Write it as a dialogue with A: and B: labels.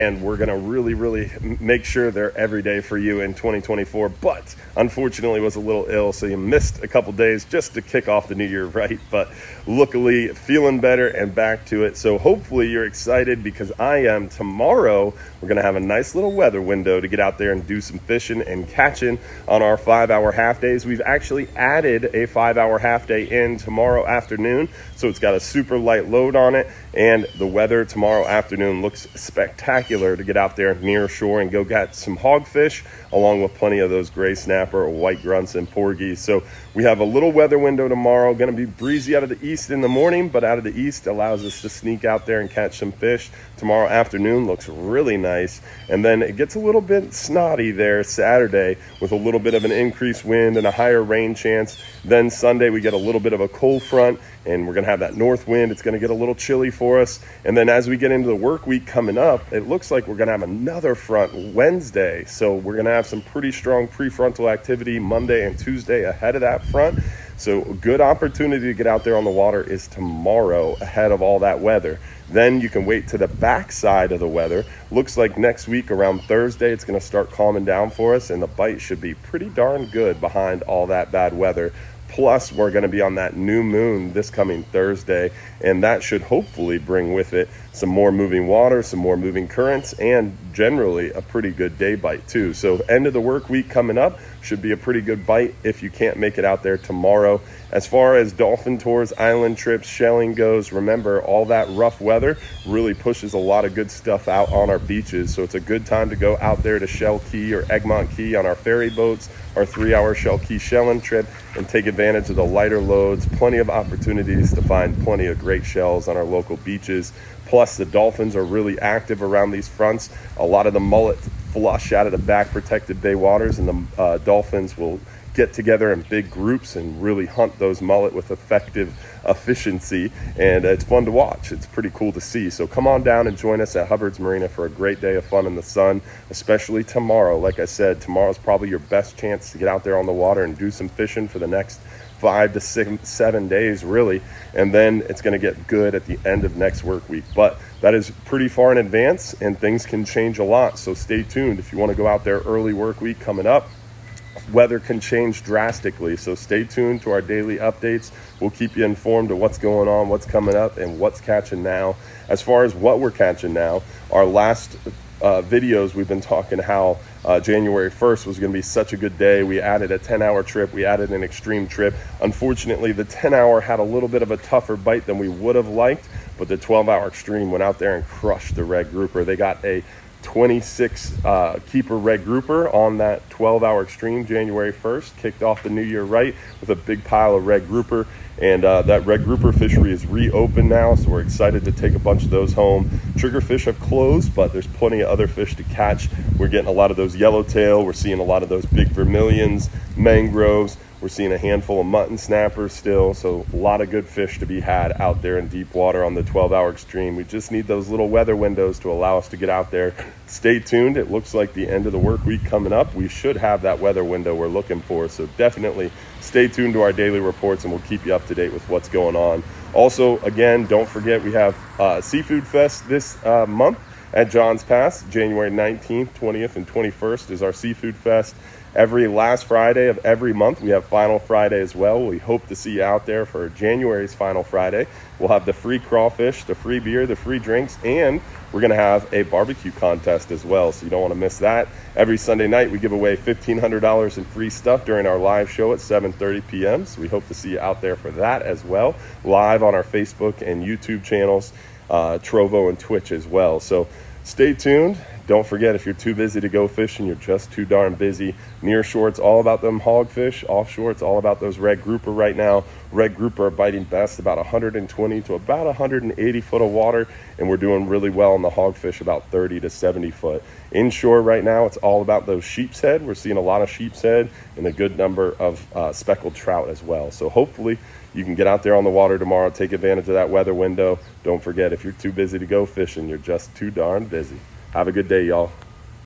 A: and we're going to really make sure they're every day for you in 2024. But unfortunately was a little ill, so you missed a couple days just to kick off the new year right. But luckily feeling better and back to it. So hopefully you're excited, because I am. Tomorrow we're going to have a nice little weather window to get out there and do some fishing and catching on our 5-hour half days. We've actually added a 5-hour half day in tomorrow afternoon, so it's got a super light load on it, and the weather tomorrow afternoon looks spectacular to get out there near shore and go get some hogfish, along with plenty of those gray snapper or white grunts and porgies. So we have a little weather window tomorrow. Going to be breezy out of the east in the morning, but out of the east allows us to sneak out there and catch some fish. Tomorrow afternoon looks really nice, and then it gets a little bit snotty there Saturday with a little bit of an increased wind and a higher rain chance. Then Sunday we get a little bit of a cold front, and we're going to have that north wind. It's going to get a little chilly for us. And then as we get into the work week coming up, it looks like we're going to have another front Wednesday. So we're going to have some pretty strong prefrontal activity Monday and Tuesday ahead of that front. So a good opportunity to get out there on the water is tomorrow ahead of all that weather. Then you can wait to the back side of the weather. Looks like next week around Thursday, it's going to start calming down for us, and the bite should be pretty darn good behind all that bad weather. Plus, we're going to be on that new moon this coming Thursday, and that should hopefully bring with it some more moving water, some more moving currents, and generally a pretty good day bite too. So end of the work week coming up should be a pretty good bite if you can't make it out there tomorrow. As far as dolphin tours, island trips, shelling goes, remember all that rough weather really pushes a lot of good stuff out on our beaches. So it's a good time to go out there to Shell Key or Egmont Key on our ferry boats, our 3-hour Shell Key shelling trip, and take advantage of the lighter loads. Plenty of opportunities to find plenty of great shells on our local beaches. Plus, the dolphins are really active around these fronts. A lot of the mullet flush out of the back protected bay waters, and the dolphins will get together in big groups and really hunt those mullet with effective efficiency, and it's fun to watch. It's pretty cool to see. So come on down and join us at Hubbard's Marina for a great day of fun in the sun, especially tomorrow. Like I said, tomorrow's probably your best chance to get out there on the water and do some fishing for the next 5 to 7 days really, and then it's going to get good at the end of next work week. But that is pretty far in advance, and things can change a lot, so stay tuned. If you want to go out there early work week coming up, weather can change drastically, so stay tuned to our daily updates. We'll keep you informed of what's going on, what's coming up, and what's catching now. As far as what we're catching now, our last videos we've been talking how January 1st was going to be such a good day. We added a 10-hour trip, we added an extreme trip. Unfortunately, the 10-hour had a little bit of a tougher bite than we would have liked, but the 12-hour extreme went out there and crushed the red grouper. They got a 26 keeper red grouper on that 12-hour extreme January 1st. Kicked off the new year right with a big pile of red grouper, and that red grouper fishery is reopened now, so we're excited to take a bunch of those home. Triggerfish have closed, but there's plenty of other fish to catch. We're getting a lot of those yellowtail, we're seeing a lot of those big vermilions, mangroves. We're seeing a handful of mutton snappers still, so a lot of good fish to be had out there in deep water on the 12-hour extreme. We just need those little weather windows to allow us to get out there. Stay tuned. It looks like the end of the work week coming up, we should have that weather window we're looking for, so definitely stay tuned to our daily reports, and we'll keep you up to date with what's going on. Also, again, don't forget we have Seafood Fest this month at Johns Pass. January 19th, 20th, and 21st is our Seafood Fest. Every last Friday of every month, we have Final Friday as well. We hope to see you out there for January's Final Friday. We'll have the free crawfish, the free beer, the free drinks, and we're going to have a barbecue contest as well, so you don't want to miss that. Every Sunday night, we give away $1,500 in free stuff during our live show at 7:30 p.m., so we hope to see you out there for that as well, live on our Facebook and YouTube channels, Trovo and Twitch as well. So stay tuned. Don't forget, if you're too busy to go fishing, you're just too darn busy. Near shore, it's all about them hogfish. Offshore, it's all about those red grouper right now. Red grouper are biting best about 120 to about 180 foot of water, and we're doing really well on the hogfish about 30 to 70 foot. Inshore right now, it's all about those sheep's head. We're seeing a lot of sheep's head and a good number of speckled trout as well. So hopefully you can get out there on the water tomorrow, take advantage of that weather window. Don't forget, if you're too busy to go fishing, you're just too darn busy. Have a good day, y'all.